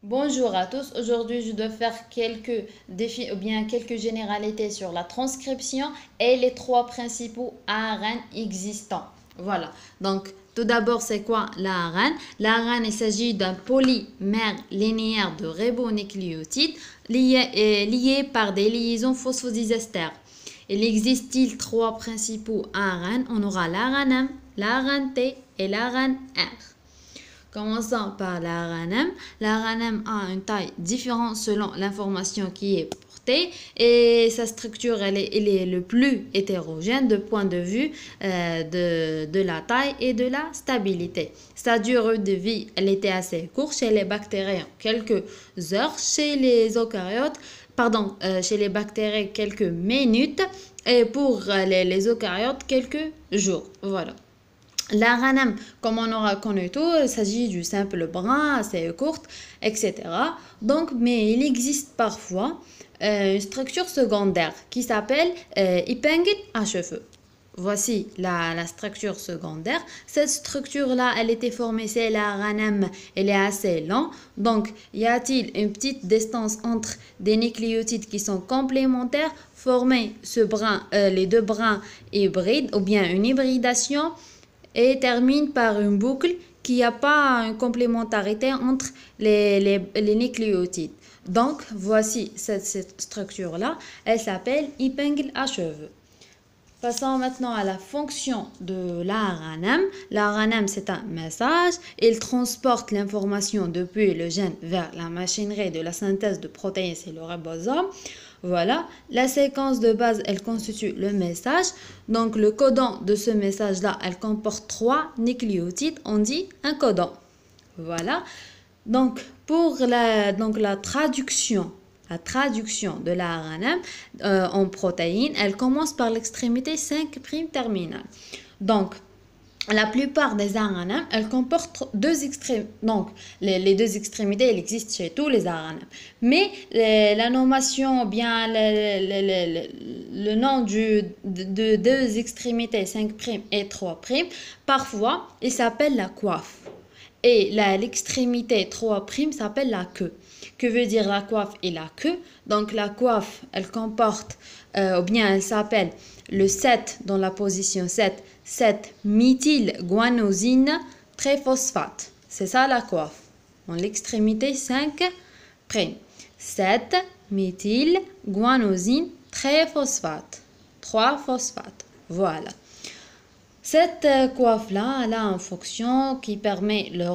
Bonjour à tous, aujourd'hui je dois faire quelques défis ou bien quelques généralités sur la transcription et les trois principaux ARN existants. Voilà, donc tout d'abord c'est quoi l'ARN? L'ARN il s'agit d'un polymère linéaire de ribonucléotides lié par des liaisons phosphodiesterques. Il existe-t-il trois principaux ARN? On aura l'ARN M, l'ARN T et l'ARN R. Commençons par l'ARN. L'ARN a une taille différente selon l'information qui est portée et sa structure elle est le plus hétérogène de point de vue de la taille et de la stabilité. Sa durée de vie elle était assez courte chez les bactéries, quelques heures, chez les eucaryotes, chez les bactéries quelques minutes et pour les eucaryotes quelques jours. Voilà. L'ARN, comme on aura connu tout, il s'agit du simple brin assez courte, etc. Donc, mais il existe parfois une structure secondaire qui s'appelle épingle à cheveux. Voici la structure secondaire. Cette structure-là, elle était formée, c'est l'ARN, elle est assez lente. Donc, y a-t-il une petite distance entre des nucléotides qui sont complémentaires, former les deux brins hybrides ou bien une hybridation et termine par une boucle qui n'a pas une complémentarité entre les nucléotides. Donc, voici cette structure-là. Elle s'appelle épingle à cheveux. Passons maintenant à la fonction de l'ARN. L'ARN, c'est un message. Il transporte l'information depuis le gène vers la machinerie de la synthèse de protéines, c'est le ribosome. Voilà, la séquence de base, elle constitue le message. Donc, le codon de ce message-là, elle comporte 3 nucléotides. On dit un codon. Voilà. Donc, pour la traduction de l'ARN en protéines, elle commence par l'extrémité 5' terminale. Donc, la plupart des ARN, elles comportent deux extrémités. Donc, les deux extrémités, elles existent chez tous les ARN. Mais la nommation, bien le nom de deux extrémités, 5' et 3', parfois, il s'appelle la coiffe. Et l'extrémité 3' s'appelle la queue. Que veut dire la coiffe et la queue? Donc la coiffe, elle comporte, ou bien elle s'appelle le 7 dans la position 7, 7-méthylguanosine triphosphate. C'est ça la coiffe. Dans l'extrémité 5'. 7-méthylguanosine triphosphate. 3 phosphates. Voilà. Cette coiffe-là, elle a une fonction qui permet la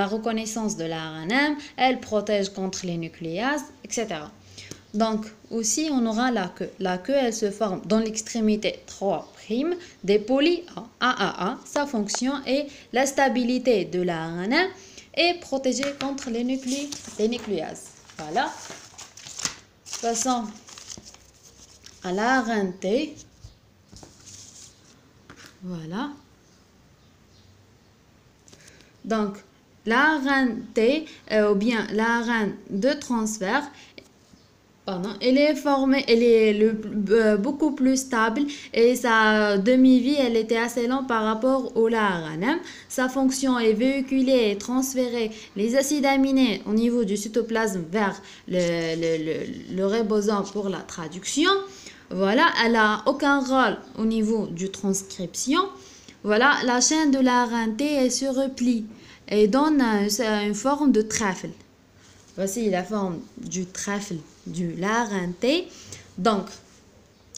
reconnaissance de l'ARN, elle protège contre les nucléases, etc. Donc, aussi, on aura la queue. La queue, elle se forme dans l'extrémité 3' des poly AAA. Sa fonction est la stabilité de l'ARN et protéger contre les nucléases. Voilà. Passons à l'ARN T. Voilà. Donc, l'ARN T ou bien l'ARN de transfert, elle est beaucoup plus stable et sa demi-vie, elle était assez lente par rapport au l'ARN. Sa fonction est véhiculer et transférer les acides aminés au niveau du cytoplasme vers le ribosome pour la traduction. Voilà, elle n'a aucun rôle au niveau du transcription. Voilà, la chaîne de l'ARN T elle se replie et donne une forme de trèfle. Voici la forme du trèfle du l'ARN T. Donc,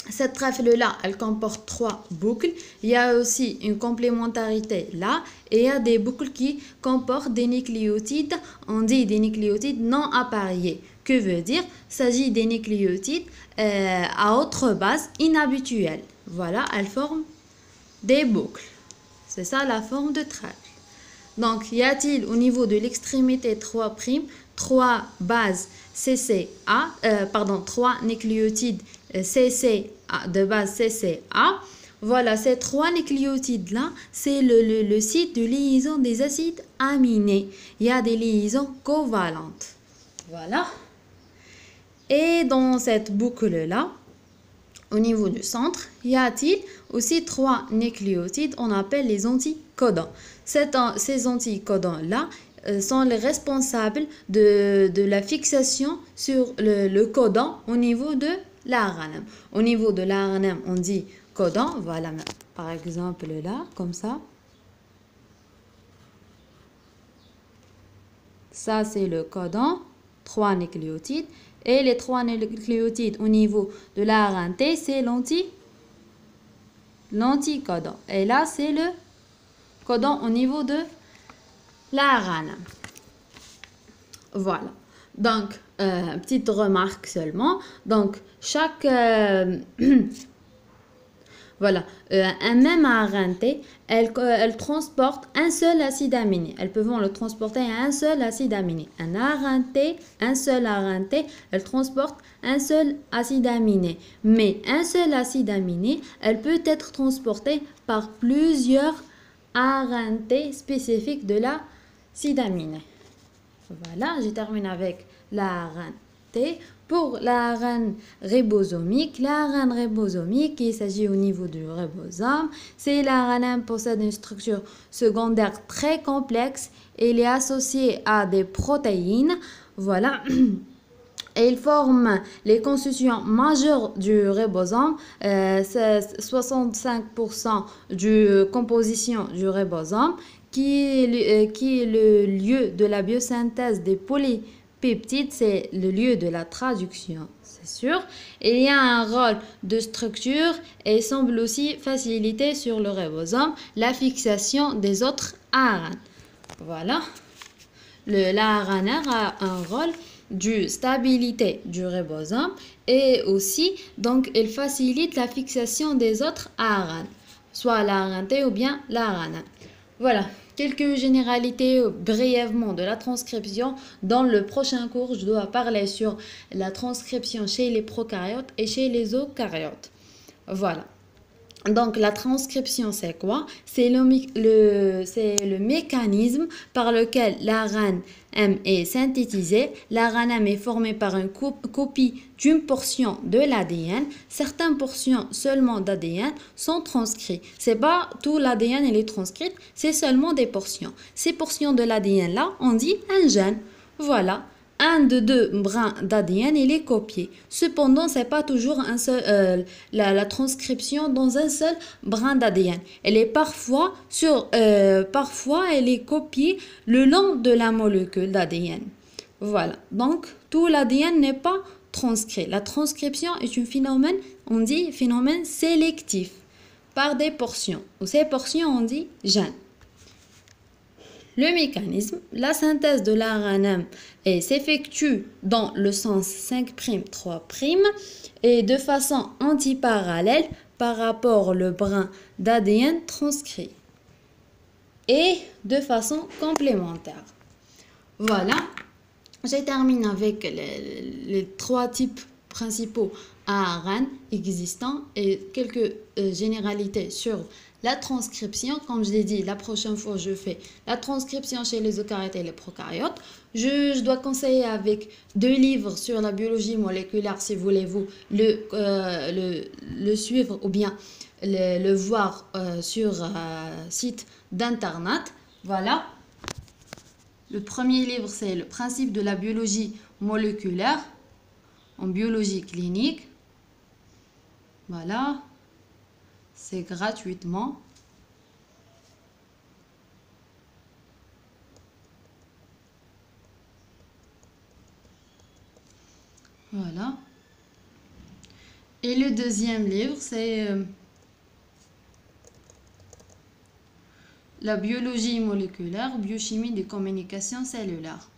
cette trèfle-là, elle comporte 3 boucles. Il y a aussi une complémentarité là. Et il y a des boucles qui comportent des nucléotides. On dit des nucléotides non appareillés. Que veut dire? Il s'agit des nucléotides à autre base inhabituelle. Voilà, elles forment des boucles. C'est ça la forme de trèfle. Donc, y a-t-il au niveau de l'extrémité 3', 3 bases CCA, 3 nucléotides CCA, de base CCA. Voilà, ces 3 nucléotides-là, c'est le site de liaison des acides aminés. Il y a des liaisons covalentes. Voilà. Et dans cette boucle-là, au niveau du centre, y a-t-il aussi 3 nucléotides, on appelle les anticodons. Ces anticodons-là, sont les responsables de la fixation sur le codon au niveau de l'ARNM. Au niveau de l'ARNM, on dit codon, voilà, par exemple là, comme ça. Ça, c'est le codon, 3 nucléotides. Et les 3 nucléotides au niveau de l'ARNT, c'est l'anticodon. Et là, c'est le codon au niveau de l'ARNM. Voilà. Donc, petite remarque seulement. Donc, chaque... voilà, un même ARNT, elle transporte un seul acide aminé. Elles peuvent le transporter à un seul acide aminé. Un ARNT, un seul ARNT, elle transporte un seul acide aminé. Mais un seul acide aminé, elle peut être transportée par plusieurs ARNT spécifiques de l'acide aminé. Voilà, je termine avec l'ARNT. Pour l'ARN ribosomique, il s'agit au niveau du ribosome. C'est l'ARN possède une structure secondaire très complexe. Il est associé à des protéines. Voilà. Et il forme les constituants majeures du ribosome. C'est 65% de composition du ribosome qui est le lieu de la biosynthèse des polypeptides, c'est le lieu de la traduction, c'est sûr. Il y a un rôle de structure et semble aussi faciliter sur le ribosome la fixation des autres ARN. Voilà. L'ARNR a un rôle de stabilité du ribosome et aussi, donc, il facilite la fixation des autres ARN, soit l'ARNT ou bien l'ARN. Voilà, quelques généralités brièvement de la transcription. Dans le prochain cours, je dois parler sur la transcription chez les prokaryotes et chez les eucaryotes. Voilà. Donc, la transcription, c'est quoi? C'est le mécanisme par lequel l'ARN est synthétisé. L'ARN est formé par une copie d'une portion de l'ADN. Certaines portions seulement d'ADN sont transcrites. C'est pas tout l'ADN est transcrit, c'est seulement des portions. Ces portions de l'ADN là, on dit un gène. Voilà. Un de deux brins d'ADN, il est copié. Cependant, ce n'est pas toujours un seul, la transcription dans un seul brin d'ADN. Elle est parfois elle est copiée le long de la molécule d'ADN. Voilà. Donc, tout l'ADN n'est pas transcrit. La transcription est un phénomène, on dit phénomène sélectif par des portions. Ces portions, on dit gènes. Le mécanisme, la synthèse de l'ARN s'effectue dans le sens 5', 3' et de façon antiparallèle par rapport au brin d'ADN transcrit et de façon complémentaire. Voilà, je termine avec les 3 types principaux ARN existants et quelques généralités sur la transcription. Comme je l'ai dit, la prochaine fois, je fais la transcription chez les eucaryotes et les prokaryotes. Je dois conseiller avec 2 livres sur la biologie moléculaire si voulez-vous le suivre ou bien le voir sur site d'internet. Voilà. Le premier livre, c'est le principe de la biologie moléculaire en biologie clinique. Voilà. C'est gratuitement. Voilà. Et le deuxième livre, c'est la biologie moléculaire, biochimie des communications cellulaires.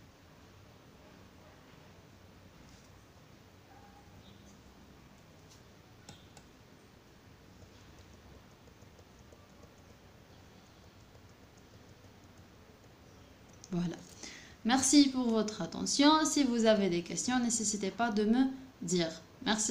Voilà. Merci pour votre attention. Si vous avez des questions, n'hésitez pas de me dire. Merci.